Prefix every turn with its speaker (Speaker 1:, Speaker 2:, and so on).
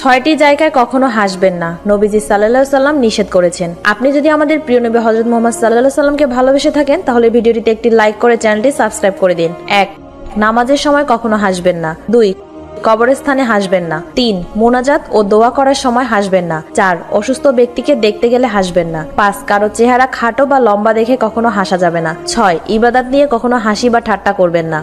Speaker 1: 6টি জায়গায় কখনো হাসবেন না, নবীজি সাল্লাল্লাহু আলাইহি সাল্লাম নিষেধ করেছেন। আপনি যদি আমাদের প্রিয় নবী হযরত মুহাম্মদ সাল্লাল্লাহু আলাইহি সাল্লামকে ভালোবেসে থাকেন তাহলে ভিডিওটিতে একটি লাইক করে চ্যানেলটি সাবস্ক্রাইব করে দিন। 1. নামাজের সময় কখনো হাসবেন না। 2. কবরস্থানে হাসবেন না। 3. মোনাজাত ও দোয়া করার সময় হাসবেন না। 4. অসুস্থ ব্যক্তিকে দেখতে গেলে হাসবেন না। 5. কারো চেহারা খাটো বা লম্বা দেখে কখনো হাসা যাবে না। 6. ইবাদত নিয়ে কখনো হাসি বা ঠাট্টা করবেন না।